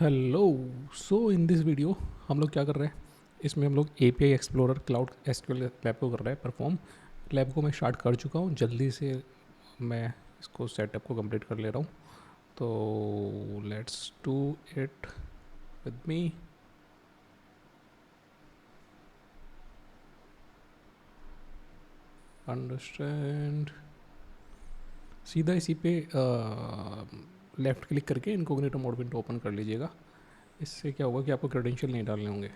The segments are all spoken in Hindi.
Hello. So in this video हम लोग क्या कर रहे हैं, इसमें हम लोग API explorer cloud SQL lab को कर रहे हैं परफॉर्म। लैब को मैं स्टार्ट कर चुका हूँ, जल्दी से मैं इसको सेटअप को कंप्लीट कर ले रहा हूँ। तो let's do it with me. Understand. सीधा इसी पे लेफ़्ट क्लिक करके इनकोग्निटो मोड विंडो ओपन कर लीजिएगा। इससे क्या होगा कि आपको क्रेडेंशियल नहीं डालने होंगे।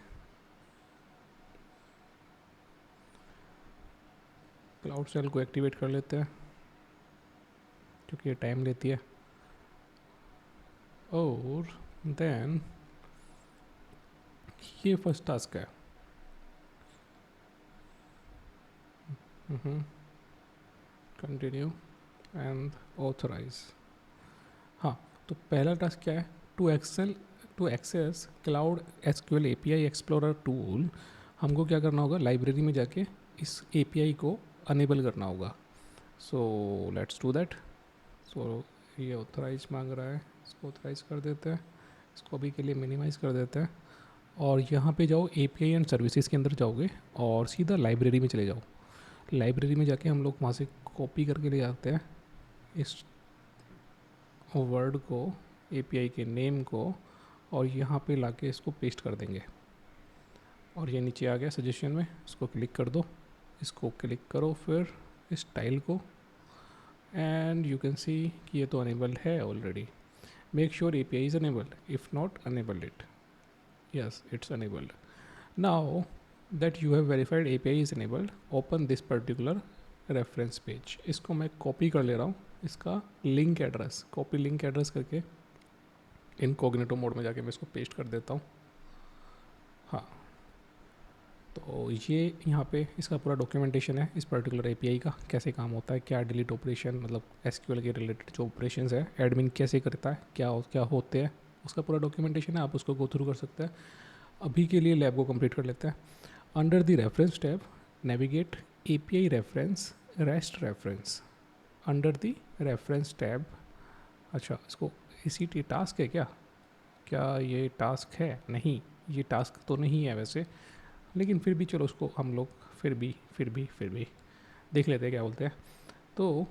क्लाउड सेल को एक्टिवेट कर लेते हैं क्योंकि ये टाइम लेती है। और देन ये फर्स्ट टास्क है। Continue and authorize. हाँ, तो पहला टास्क क्या है? To access cloud SQL API explorer tool, हमको क्या करना होगा? लाइब्रेरी में जाके इस एपीआई को अनेबल करना होगा। So let's do that. So ये ऑथराइज मांग रहा है, इसको ऑथराइज कर देते हैं। इसको अभी के लिए मिनिमाइज़ कर देते हैं। और यहाँ पे जाओ, एपीआई एंड सर्विसेज के अंदर जाओगे और सीधा लाइब्रेरी में चले जाओ। लाइब्रेरी में जाके हम लोग वहाँ से कॉपी करके ले जाते हैं इस वर्ड को, एपीआई के नेम को, और यहाँ पे लाके इसको पेस्ट कर देंगे। और ये नीचे आ गया सजेशन में, इसको क्लिक कर दो। इसको क्लिक करो फिर इस टाइल को, एंड यू कैन सी कि ये तो अनेबल्ड है already. Make sure API is enabled, if not enabled it. Yes, it's enabled. Now that you have verified API is enabled, open this particular reference page। इसको मैं कॉपी कर ले रहा हूँ, इसका link address, copy link address करके इनकॉग्निटो मोड में जाके मैं इसको पेस्ट कर देता हूँ। हाँ, तो ये यहाँ पे इसका पूरा डॉक्यूमेंटेशन है इस पर्टिकुलर एपीआई का, कैसे काम होता है, क्या डिलीट ऑपरेशन, मतलब एसक्यूएल के रिलेटेड जो ऑपरेशंस है एडमिन कैसे करता है, क्या क्या होते हैं, उसका पूरा डॉक्यूमेंटेशन है। आप उसको गो थ्रू कर सकते हैं। अभी के लिए लैब को कंप्लीट कर लेते हैं। Under the reference tab navigate API reference rest reference. Under the reference tab, अच्छा इसको इसी टास्क है क्या? क्या ये टास्क है? नहीं, ये टास्क तो नहीं है वैसे, लेकिन फिर भी चलो उसको हम लोग फिर भी देख लेते हैं क्या बोलते हैं। तो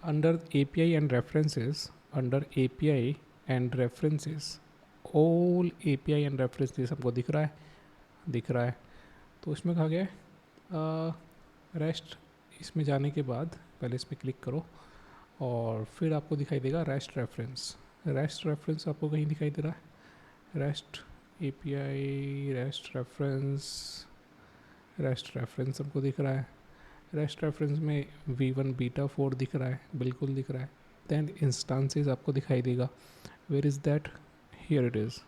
under API and references, under API and references, all API and references हमको दिख रहा है। तो इसमें कहा गया है रेस्ट। इसमें जाने के बाद पहले इस पर क्लिक करो और फिर आपको दिखाई देगा रेस्ट रेफरेंस। रेस्ट रेफरेंस आपको कहीं दिखाई दे रहा है? रेस्ट एपीआई रेस्ट रेफरेंस हमको दिख रहा है। रेस्ट रेफरेंस में v1 बीटा 4 दिख रहा है, बिल्कुल दिख रहा है। दैन इंस्टांसेस आपको दिखाई देगा। Where is that? Here it is.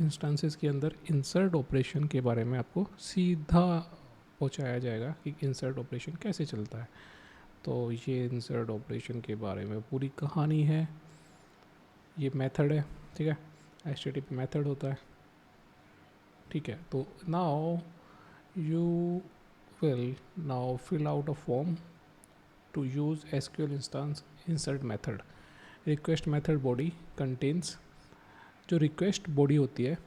Instances के अंदर इंसर्ट ऑपरेशन के बारे में आपको सीधा पहुंचाया जाएगा कि इंसर्ट ऑपरेशन कैसे चलता है। तो ये इंसर्ट ऑपरेशन के बारे में पूरी कहानी है। ये मेथड है, ठीक है, एचटीटीपी मेथड होता है, ठीक है। तो now you will now fill out a form to use SQL instance insert method. Request method body contains, जो रिक्वेस्ट बॉडी होती है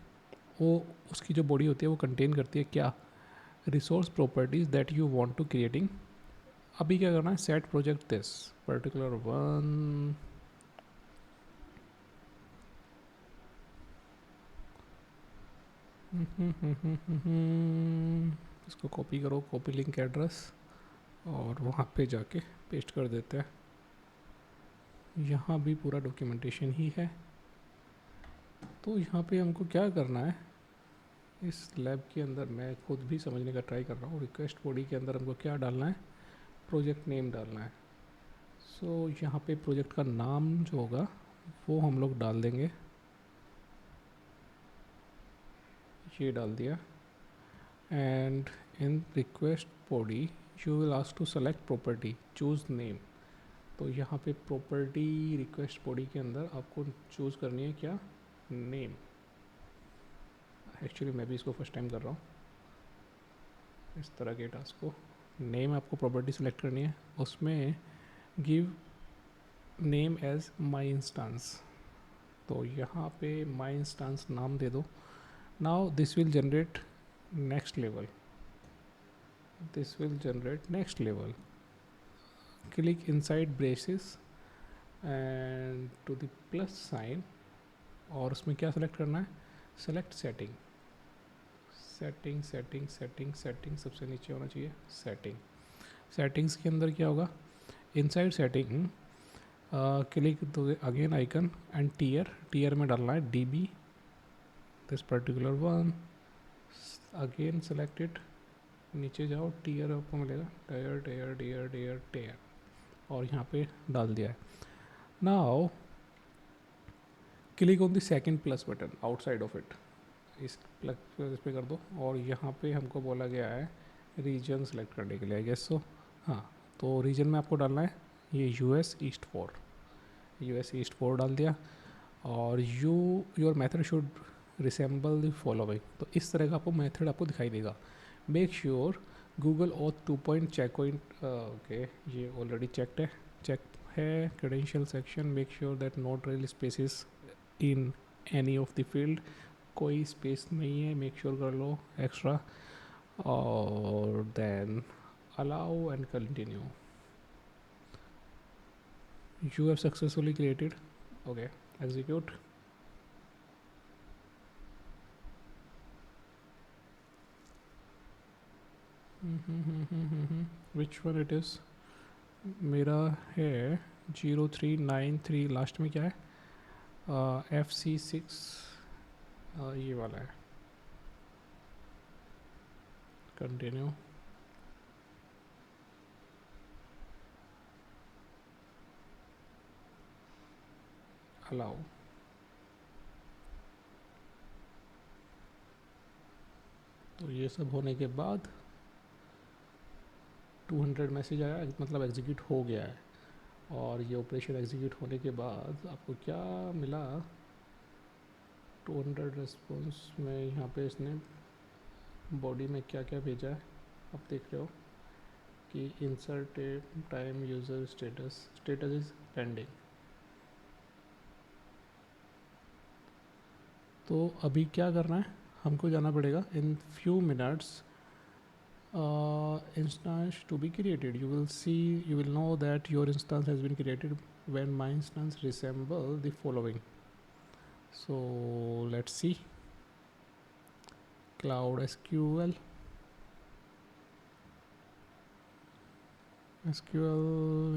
वो, उसकी जो बॉडी होती है वो कंटेन करती है क्या? Resource properties that you want to creating. अभी क्या करना है? Set project this particular one. इसको कॉपी करो, कॉपी लिंक एड्रेस, और वहाँ पे जाके पेस्ट कर देते हैं। यहाँ भी पूरा डॉक्यूमेंटेशन ही है। तो यहाँ पे हमको क्या करना है इस लैब के अंदर, मैं खुद भी समझने का ट्राई कर रहा हूँ। रिक्वेस्ट बॉडी के अंदर हमको क्या डालना है? प्रोजेक्ट नेम डालना है। सो यहाँ पे प्रोजेक्ट का नाम जो होगा वो हम लोग डाल देंगे, ये डाल दिया। And in request body you will ask to select property, choose name. तो यहाँ पे प्रॉपर्टी रिक्वेस्ट बॉडी के अंदर आपको चूज़ करनी है क्या? नेम। एक्चुअली मैं भी इसको फर्स्ट टाइम कर रहा हूँ इस तरह के टास्क को। नेम आपको प्रॉपर्टी सेलेक्ट करनी है, उसमें give name as my instance. तो यहाँ पे माई इंस्टेंस नाम दे दो. Now this will generate next level. This will generate next level. Click inside braces and to the plus sign, और उसमें क्या सेलेक्ट करना है? Select setting. Setting setting setting setting सबसे नीचे होना चाहिए. सेटिंग. सेटिंग्स के अंदर क्या होगा? इनसाइड सेटिंग क्लिक तो अगेन आइकन एंड टीयर में डालना है DB this particular one. Again select it. नीचे जाओ, टीयर आपको मिलेगा. टेयर टेयर टेयर टेयर टेयर, और यहाँ पे डाल दिया है. Now click on the second plus button outside of it. इस प्लस पे कर दो, और यहाँ पे हमको बोला गया है रीजन सेलेक्ट करने के लिए, आई गेस सो. हाँ, तो रीजन में आपको डालना है ये US ईस्ट 4. US ईस्ट 4 डाल दिया. और your method should resemble the following. तो इस तरह का आपको मेथड आपको दिखाई देगा. Make sure Google auth 2 point check point. Okay, ये ऑलरेडी चेक है. Credential section, make sure that not real spaces in any of the field. कोई स्पेस नहीं है, मेक श्योर कर लो एक्स्ट्रा. और then allow and continue. You have successfully created. Okay, execute. Which one it is? मेरा है 0393. लास्ट में क्या है? FC6. ये वाला है. कंटिन्यू. अलाउ. तो ये सब होने के बाद 200 मैसेज आया, मतलब एग्जीक्यूट हो गया है. और ये ऑपरेशन एग्जीक्यूट होने के बाद आपको क्या मिला? 200 रिस्पॉन्स में यहाँ पे इसने बॉडी में क्या क्या भेजा है आप देख रहे हो कि insert time user status is pending. तो अभी क्या करना है? हमको जाना पड़ेगा in few minutes instance to be created. You will know that your instance has been created when my instance resemble the following. So let's see. Cloud SQL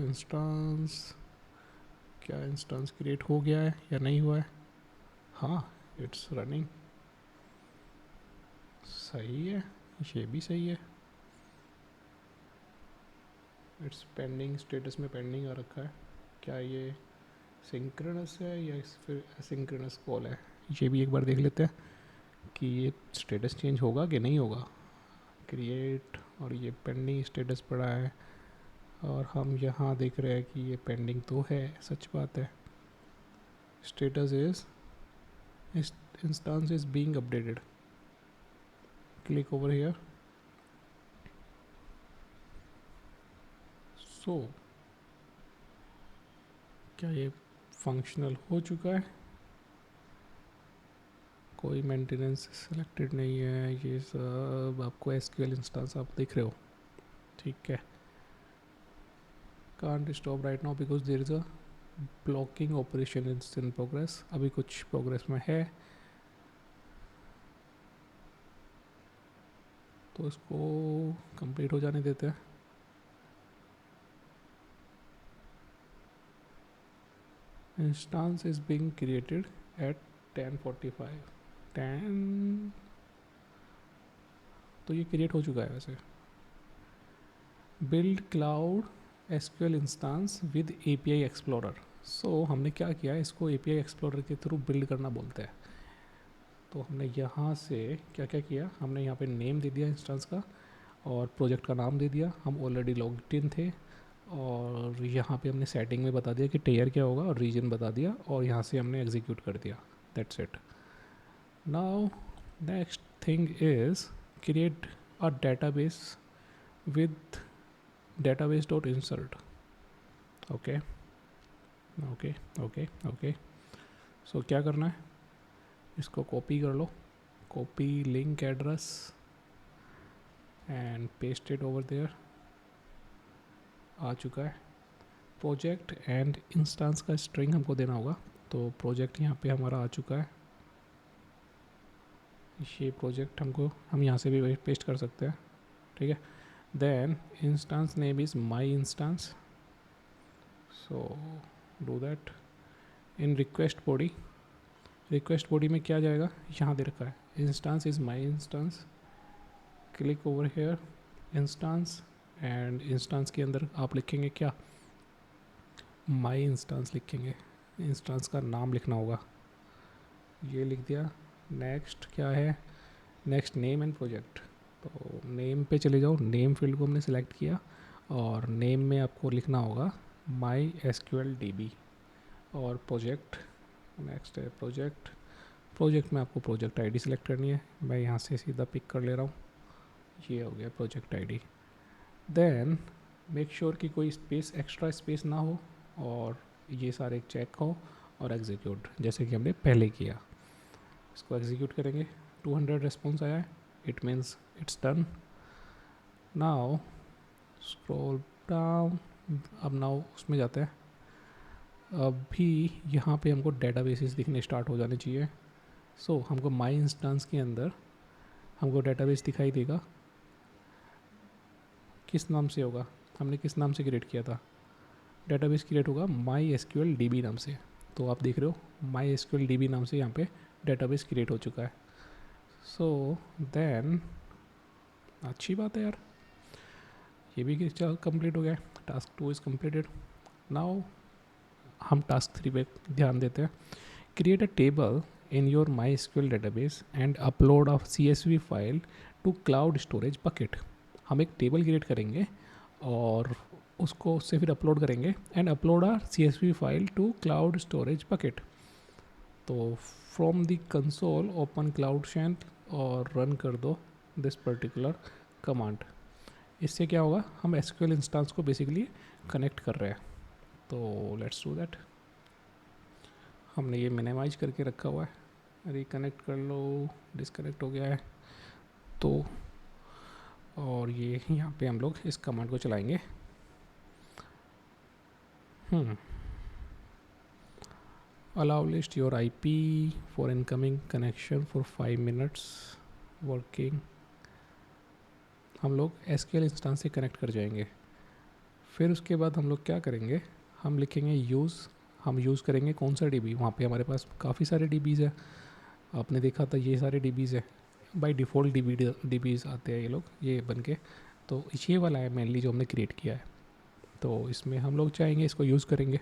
instance. क्या इंस्टांस क्रिएट हो गया है या नहीं हुआ है? हाँ, इट्स रनिंग. सही है, ये भी सही है. इट्स पेंडिंग, स्टेटस में पेंडिंग आ रखा है. क्या ये सिंक्रोनस है या फिर एसिंक्रोनस कॉल है? ये भी एक बार देख लेते हैं कि ये स्टेटस चेंज होगा कि नहीं होगा. क्रिएट, और ये पेंडिंग स्टेटस पड़ा है, और हम यहाँ देख रहे हैं कि ये पेंडिंग तो है. सच बात है. Status is instance is being updated. Click over here. So क्या ये फंक्शनल हो चुका है? कोई मेंटेनेंस सिलेक्टेड नहीं है. ये सब आपको SQL इंस्टेंस आप देख रहे हो. ठीक है. Can't stop right now because there is a blocking operation is in progress. अभी कुछ प्रोग्रेस में है, तो इसको कंप्लीट हो जाने देते हैं. Instance is being created at 10:45. 10. तो ये क्रिएट हो चुका है वैसे. Build cloud SQL instance with API explorer. So हमने क्या किया है, इसको API एक्सप्लोरर के थ्रू बिल्ड करना बोलते हैं. तो हमने यहाँ से क्या क्या किया? हमने यहाँ पे नेम दे दिया इंस्टेंस का, और प्रोजेक्ट का नाम दे दिया. हम ऑलरेडी लॉग्ड इन थे, और यहाँ पे हमने सेटिंग में बता दिया कि टेयर क्या होगा, और रीजन बता दिया, और यहाँ से हमने एग्जीक्यूट कर दिया. That's it. Now next thing is create a database with database.insert. okay. So क्या करना है, इसको कॉपी कर लो, copy link address and paste it over there. आ चुका है। प्रोजेक्ट एंड इंस्टेंस का स्ट्रिंग हमको देना होगा, तो प्रोजेक्ट यहाँ पे हमारा आ चुका है। ये प्रोजेक्ट हम यहाँ से भी पेस्ट कर सकते हैं, ठीक है। Then instance name is my instance, so do that. इन रिक्वेस्ट बॉडी में क्या जाएगा, यहाँ दे रखा है instance is my instance, click over here instance, and instance के अंदर आप लिखेंगे क्या, माई इंस्टेंस लिखेंगे। इंस्टेंस का नाम लिखना होगा, ये लिख दिया। नेक्स्ट क्या है, नेक्स्ट नेम एंड प्रोजेक्ट। तो नेम पे चले जाओ, नेम फील्ड को हमने सेलेक्ट किया और नेम में आपको लिखना होगा माई एसक्यूएल डीबी। और प्रोजेक्ट, नेक्स्ट है प्रोजेक्ट। प्रोजेक्ट में आपको प्रोजेक्ट आईडी सेलेक्ट करनी है, मैं यहाँ से सीधा पिक कर ले रहा हूँ, ये हो गया project ID. Then make sure कि कोई स्पेस, एक्स्ट्रा स्पेस ना हो और ये सारे चेक हो और एग्जीक्यूट, जैसे कि हमने पहले किया। इसको एग्जीक्यूट करेंगे, 200 रिस्पॉन्स आया है, it means it's done. Now scroll down, अब नाउ उसमें जाते हैं। अभी यहाँ पे हमको डेटाबेसेस दिखने स्टार्ट हो जाने चाहिए। सो हमको माई इंस्टेंस के अंदर हमको डेटाबेस दिखाई देगा, किस नाम से होगा, हमने किस नाम से क्रिएट किया था, डेटाबेस क्रिएट होगा माई एसक्यूएल डीबी नाम से। तो आप देख रहे हो माई एसक्यूएल डीबी नाम से यहाँ पे डेटाबेस क्रिएट हो चुका है। सो देन अच्छी बात है यार, ये भी कंप्लीट हो गया है। Task 2 is completed. नाउ हम टास्क 3 पे ध्यान देते हैं। Create a table in your MySQL database and upload a CSV file to cloud storage bucket. हम एक टेबल क्रिएट करेंगे और उसको उससे फिर अपलोड करेंगे and upload our CSV file to cloud storage bucket. तो from the console open cloud shell और रन कर दो दिस पर्टिकुलर कमांड। इससे क्या होगा, हम SQL इंस्टेंस को बेसिकली कनेक्ट कर रहे हैं। तो लेट्स डू दैट। हमने ये मिनिमाइज करके रखा हुआ है, रिकनेक्ट कर लो, डिस्कनेक्ट हो गया है तो, और ये यहाँ पे हम लोग इस कमांड को चलाएंगे। Allow list your IP for incoming connection for 5 minutes working. हम लोग SQL इंस्टेंस से कनेक्ट कर जाएंगे। फिर उसके बाद हम लोग क्या करेंगे, हम लिखेंगे यूज़। हम यूज़ करेंगे कौन सा DB, वहाँ पे हमारे पास काफ़ी सारे DBs है, आपने देखा था ये सारे DBs है। बाय डिफ़ॉल्ट DBs आते हैं ये लोग, ये बन के। तो ये वाला है मेनली जो हमने क्रिएट किया है। तो इसमें हम लोग चाहेंगे इसको यूज़ करेंगे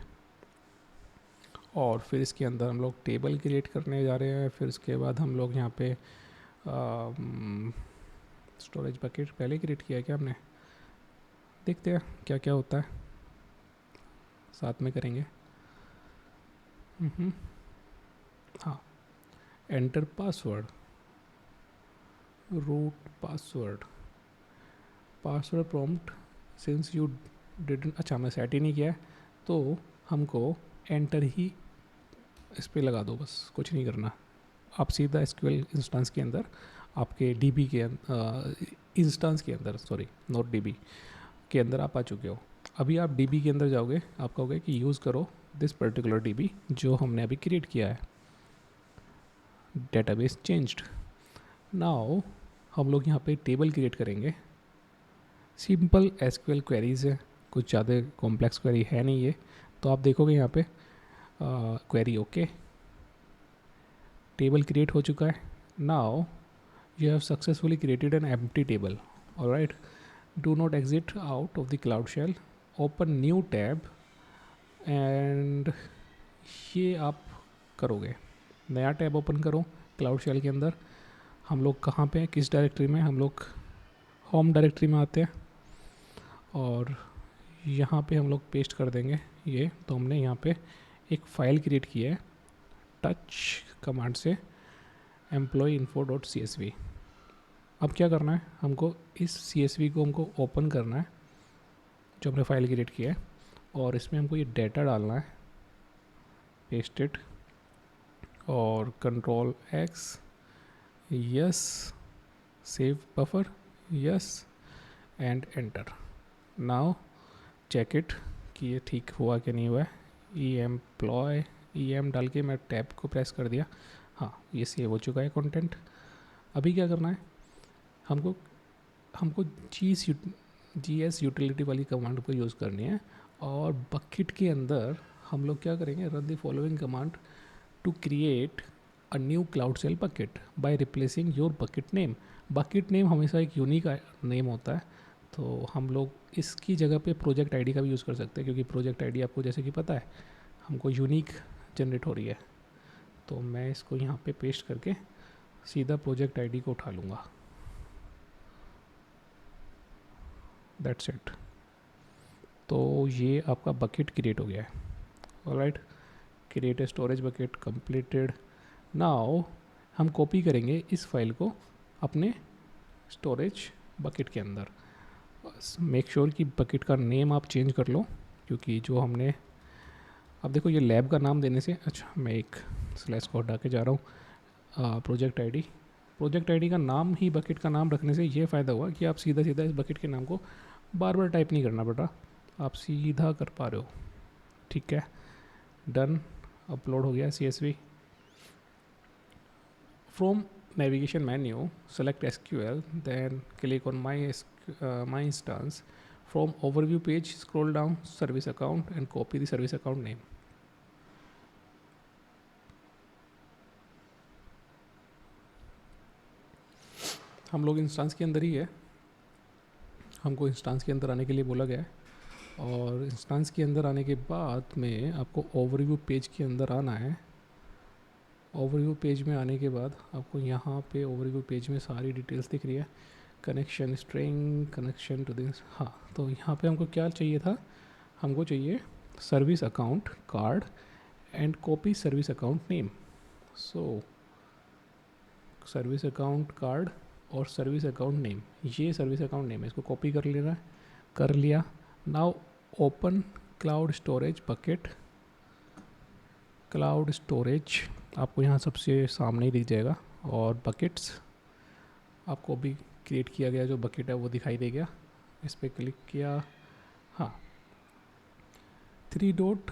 और फिर इसके अंदर हम लोग टेबल क्रिएट करने जा रहे हैं। फिर उसके बाद हम लोग यहाँ पे स्टोरेज बकेट पहले क्रिएट किया है क्या हमने, देखते हैं क्या क्या होता है, साथ में करेंगे। हाँ, enter password, root password, password prompt since you didn't, अच्छा मैं सेट ही नहीं किया है तो हमको एंटर ही इस पर लगा दो, बस कुछ नहीं करना। आप सीधा SQL इंस्टेंस के अंदर आपके DB के इंस्टेंस के अंदर, सॉरी नॉट DB के अंदर आप आ चुके हो। अभी आप DB के अंदर जाओगे, आप कहोगे कि यूज़ करो दिस पर्टिकुलर DB जो हमने अभी क्रिएट किया है। Database changed. नाउ हम लोग यहाँ पे टेबल क्रिएट करेंगे। सिंपल SQL क्वेरीज है, कुछ ज़्यादा कॉम्प्लेक्स क्वेरी है नहीं ये। तो आप देखोगे यहाँ पे क्वेरी ओके, टेबल क्रिएट हो चुका है। Now you have successfully created an empty table, alright. Do not exit out of the cloud shell, open new tab and ये आप करोगे, नया टैब ओपन करो क्लाउड शेल के अंदर। हम लोग कहाँ पे हैं, किस डायरेक्टरी में, हम लोग होम डायरेक्टरी में आते हैं और यहाँ पे हम लोग पेस्ट कर देंगे ये। तो हमने यहाँ पे एक फ़ाइल क्रिएट की है टच कमांड से, employee.info.csv। अब क्या करना है, हमको इस CSV को हमको ओपन करना है जो हमने फाइल क्रिएट किया है और इसमें हमको ये डेटा डालना है, पेस्ट इट। और control X, yes, save buffer, yes, and enter. Now check it कि ये ठीक हुआ कि नहीं हुआ है। ई एम्प्लॉय ई एम डाल के मैं टैब को प्रेस कर दिया, हाँ ये सेव हो चुका है कंटेंट। अभी क्या करना है, हमको हमको जी एस यूटिलिटी वाली कमांड को यूज़ करनी है। और बकेट के अंदर हम लोग क्या करेंगे, run the following command to create a new cloud cell bucket by replacing your bucket name. Bucket name हमेशा एक यूनिक नेम होता है, तो हम लोग इसकी जगह पे प्रोजेक्ट आईडी का भी यूज़ कर सकते हैं, क्योंकि प्रोजेक्ट आईडी आपको जैसे कि पता है हमको यूनिक जनरेट हो रही है। तो मैं इसको यहाँ पे पेस्ट करके सीधा प्रोजेक्ट आईडी को उठा लूँगा। That's it. तो ये आपका बकेट क्रिएट हो गया है। Alright, create storage bucket completed. Now हम कॉपी करेंगे इस फाइल को अपने स्टोरेज बकेट के अंदर। मेक श्योर कि बकेट का नेम आप चेंज कर लो, क्योंकि जो हमने, अब देखो ये लैब का नाम देने से, अच्छा मैं एक स्लैश को हटा के जा रहा हूँ। प्रोजेक्ट आईडी का नाम ही बकेट का नाम रखने से ये फ़ायदा हुआ कि आप सीधा सीधा इस बकेट के नाम को बार बार टाइप नहीं करना पड़ा, आप सीधा कर पा रहे हो। ठीक है, डन, अपलोड हो गया CSV। From navigation menu select SQL, then click on my instance. From overview page scroll down service account and copy the service account name. हम लोग इंस्टांस के अंदर ही है, हमको इंस्टांस के अंदर आने के लिए बोला गया है। और इंस्टांस के अंदर आने के बाद में आपको ओवरव्यू पेज के अंदर आना है। ओवरव्यू पेज में आने के बाद आपको यहाँ पे ओवरव्यू पेज में सारी डिटेल्स दिख रही है, connection string, connection to this. हाँ, तो यहाँ पे हमको क्या चाहिए था, हमको चाहिए service account card and copy service account name. So service account card और सर्विस अकाउंट नेम, ये सर्विस अकाउंट नेम है, इसको कॉपी कर लेना है। कर लिया। Now open cloud storage bucket. Cloud storage आपको यहाँ सबसे सामने ही दिख जाएगा, और बकेट्स आपको अभी क्रिएट किया गया जो बकेट है वो दिखाई दे गया। इस पर क्लिक किया, हाँ 3 dot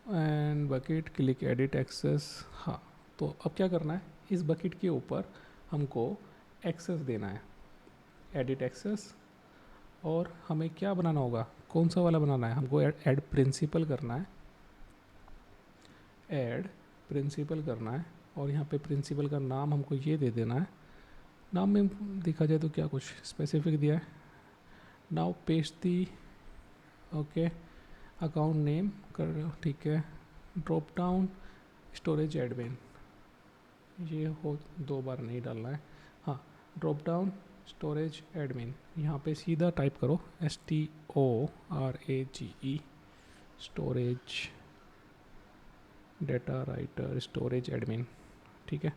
and bucket, click edit access. हाँ, तो अब क्या करना है, इस बकेट के ऊपर हमको एक्सेस देना है, एडिट एक्सेस। और हमें क्या बनाना होगा, कौन सा वाला बनाना है, हमको ऐड प्रिंसिपल करना है, ऐड प्रिंसिपल करना है। और यहाँ पे प्रिंसिपल का नाम हमको ये दे देना है। नाम में देखा जाए तो क्या कुछ स्पेसिफिक दिया है। नाउ पेस्ट दी, ओके, अकाउंट नेम कर, ठीक है। ड्रॉप डाउन स्टोरेज एडमिन, ये हो 2 बार नहीं डालना है। हाँ, ड्रॉप डाउन स्टोरेज एडमिन, यहाँ पे सीधा टाइप करो STORAGE, storage data writer storage admin. ठीक है,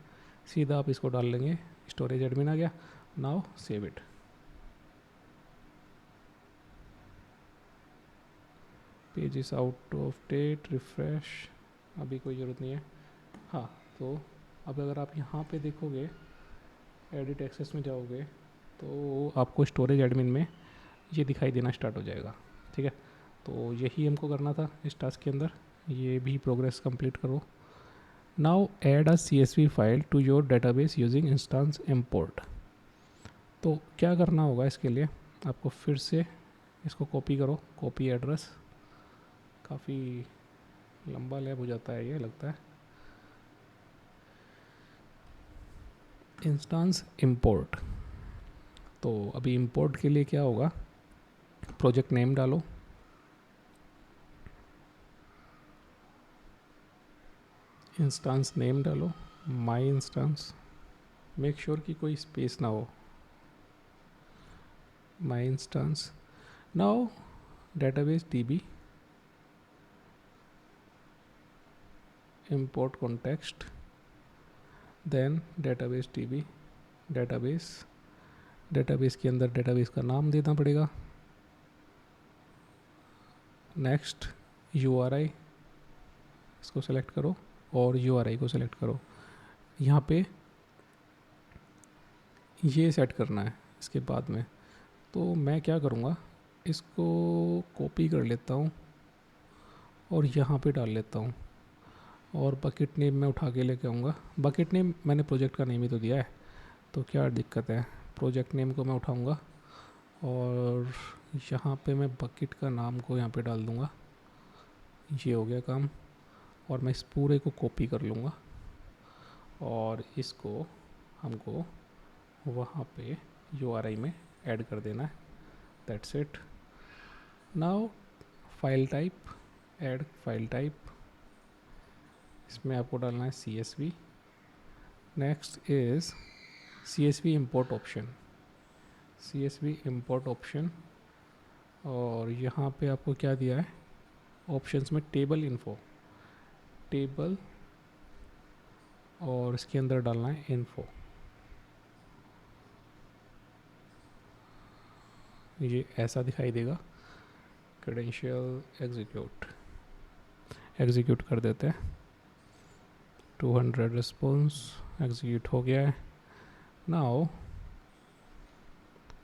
सीधा आप इसको डाल लेंगे, स्टोरेज एडमिन आ गया। Now save it. Page is out of date, refresh, अभी कोई ज़रूरत नहीं है। हाँ, तो अब अगर आप यहाँ पे देखोगे, एडिट एक्सेस में जाओगे, तो आपको स्टोरेज एडमिन में ये दिखाई देना स्टार्ट हो जाएगा। ठीक है, तो यही हमको करना था इस टास्क के अंदर, ये भी प्रोग्रेस कंप्लीट करो। Now add a CSV file to your database using instance import. तो क्या करना होगा इसके लिए, आपको फिर से इसको कॉपी करो, कॉपी एड्रेस, काफ़ी लंबा लैब हो जाता है ये लगता है। इंस्टेंस इंपोर्ट, तो अभी इंपोर्ट के लिए क्या होगा, प्रोजेक्ट नेम डालो, इंस्टेंस नेम डालो, माई इंस्टेंस, मेक श्योर कि कोई स्पेस ना हो, my instance. Now database DB, import context, then database DB, database के अंदर डेटाबेस का नाम देना पड़ेगा। नेक्स्ट URI, इसको सेलेक्ट करो और URI को सेलेक्ट करो। यहाँ पे ये सेट करना है इसके बाद में। तो मैं क्या करूँगा, इसको कॉपी कर लेता हूँ और यहाँ पे डाल लेता हूँ, और बकेट नेम मैं उठा के लेके आऊँगा। बकेट नेम मैंने प्रोजेक्ट का नेम ही तो दिया है, तो क्या दिक्कत है। प्रोजेक्ट नेम को मैं उठाऊँगा और यहाँ पे मैं बकेट का नाम को यहाँ पे डाल दूँगा। ये हो गया काम। और मैं इस पूरे को कॉपी कर लूँगा और इसको हमको वहाँ पे URI में ऐड कर देना है। That's it. Now file type, add file type, इसमें आपको डालना है CSV। Next is CSV import option, CSV import option. और यहाँ पे आपको क्या दिया है ऑप्शंस में, टेबल इन्फो, टेबल, और इसके अंदर डालना है इन्फो। ये ऐसा दिखाई देगा। क्रेडेंशियल एग्जीक्यूट कर देते हैं। 200 रिस्पॉन्स एग्जीक्यूट हो गया है। नाउ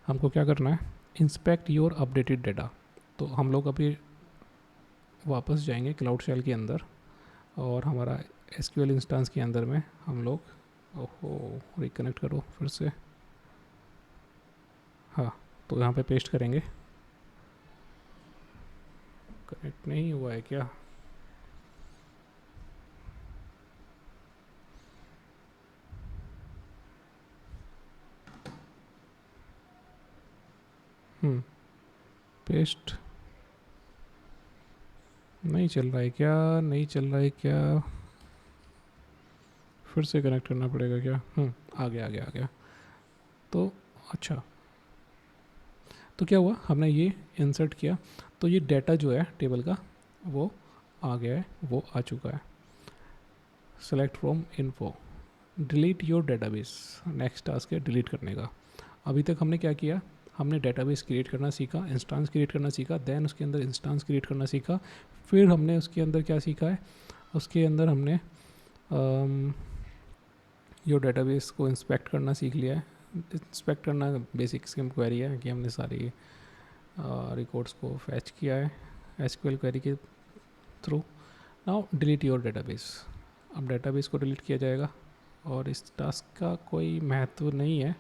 हमको क्या करना है, इंस्पेक्ट योर अपडेटेड डेटा। तो हम लोग अभी वापस जाएंगे क्लाउड शेल के अंदर और हमारा SQL इंस्टेंस के अंदर में हम लोग, ओहो रिकनेक्ट करो फिर से, हाँ तो यहाँ पे पेस्ट करेंगे। कनेक्ट नहीं हुआ है क्या? पेस्ट नहीं चल रहा है क्या? नहीं चल रहा है क्या? फिर से कनेक्ट करना पड़ेगा क्या? आ गया। तो अच्छा, तो क्या हुआ, हमने ये इंसर्ट किया तो ये डाटा जो है टेबल का वो आ गया है, वो आ चुका है। Select from info, delete your database. Next task है डिलीट करने का। अभी तक हमने क्या किया, हमने डेटाबेस क्रिएट करना सीखा, इंस्टेंस क्रिएट करना सीखा, देन उसके अंदर इंस्टेंस क्रिएट करना सीखा। फिर हमने उसके अंदर क्या सीखा है, उसके अंदर हमने योर डेटाबेस को इंस्पेक्ट करना सीख लिया है। इंस्पेक्ट करना बेसिक स्किम क्वेरी है कि हमने सारी रिकॉर्ड्स को फैच किया है SQL क्वेरी के through. Now delete your database, अब डेटाबेस को डिलीट किया जाएगा और इस टास्क का कोई महत्व नहीं है।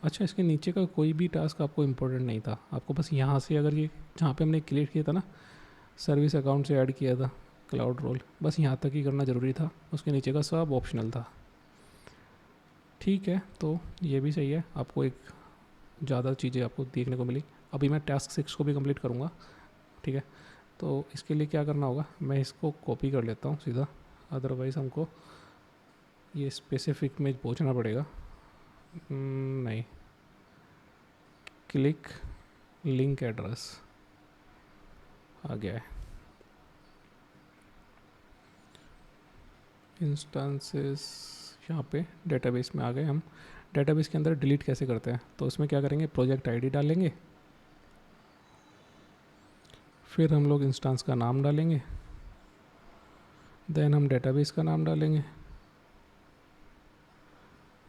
अच्छा, इसके नीचे का कोई भी टास्क आपको इम्पोर्टेंट नहीं था, आपको बस यहाँ से अगर ये जहाँ पे हमने क्रिएट किया था ना, सर्विस अकाउंट से ऐड किया था क्लाउड रोल, बस यहाँ तक ही करना ज़रूरी था, उसके नीचे का सब ऑप्शनल था। ठीक है, तो ये भी सही है, आपको एक ज़्यादा चीज़ें आपको देखने को मिली। अभी मैं टास्क 6 को भी कंप्लीट करूँगा। ठीक है, तो इसके लिए क्या करना होगा, मैं इसको कॉपी कर लेता हूँ सीधा, अदरवाइज़ हमको ये स्पेसिफिक में पहुँचना पड़ेगा। नहीं, क्लिक लिंक एड्रेस आ गया है। इंस्टेंसेस यहाँ पे डेटाबेस में आ गए हम। डेटाबेस के अंदर डिलीट कैसे करते हैं, तो उसमें क्या करेंगे, प्रोजेक्ट आईडी डालेंगे, फिर हम लोग इंस्टेंस का नाम डालेंगे, देन हम डेटाबेस का नाम डालेंगे,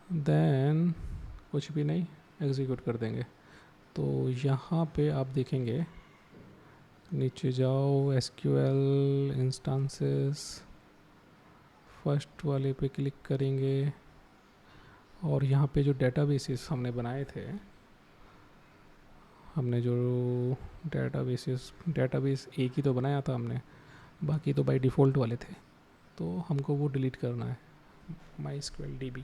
देन कुछ भी नहीं, एग्जीक्यूट कर देंगे। तो यहाँ पे आप देखेंगे, नीचे जाओ, SQL इंस्टेंसेस, फर्स्ट वाले पे क्लिक करेंगे और यहाँ पे जो डेटाबेसेस हमने बनाए थे, हमने जो डेटाबेस एक ही तो बनाया था हमने, बाकी तो बाय डिफ़ॉल्ट वाले थे, तो हमको वो डिलीट करना है, MySQL DB।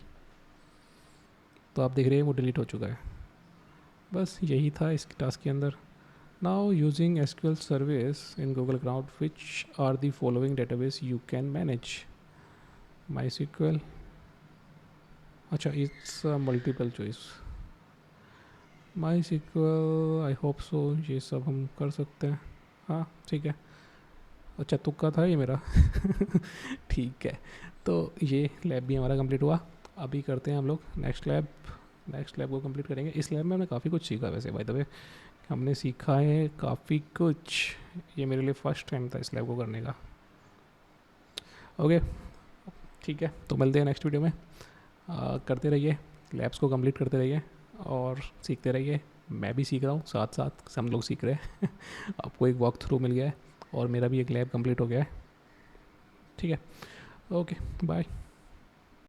तो आप देख रहे हैं वो डिलीट हो चुका है। बस यही था इस टास्क के अंदर। Now using SQL service in Google cloud, which are the following database you can manage. MySQL, अच्छा it's multiple choice. MySQL, I hope so ये सब हम कर सकते हैं। हाँ ठीक है, अच्छा तुक्का था ये मेरा ठीक है, तो ये लैब भी हमारा कंप्लीट हुआ। अभी करते हैं हम लोग नेक्स्ट लैब को कंप्लीट करेंगे। इस लैब में हमने काफ़ी कुछ सीखा, वैसे बाय द वे हमने सीखा है काफ़ी कुछ। ये मेरे लिए फ़र्स्ट टाइम था इस लैब को करने का। ओके, ठीक है, तो मिलते हैं नेक्स्ट वीडियो में। करते रहिए, लैब्स को कंप्लीट करते रहिए और सीखते रहिए। मैं भी सीख रहा हूँ, साथ साथ सब लोग सीख रहे हैं। आपको एक वॉक थ्रू मिल गया है और मेरा भी एक लैब कंप्लीट हो गया है। ठीक है, ओके, बाय।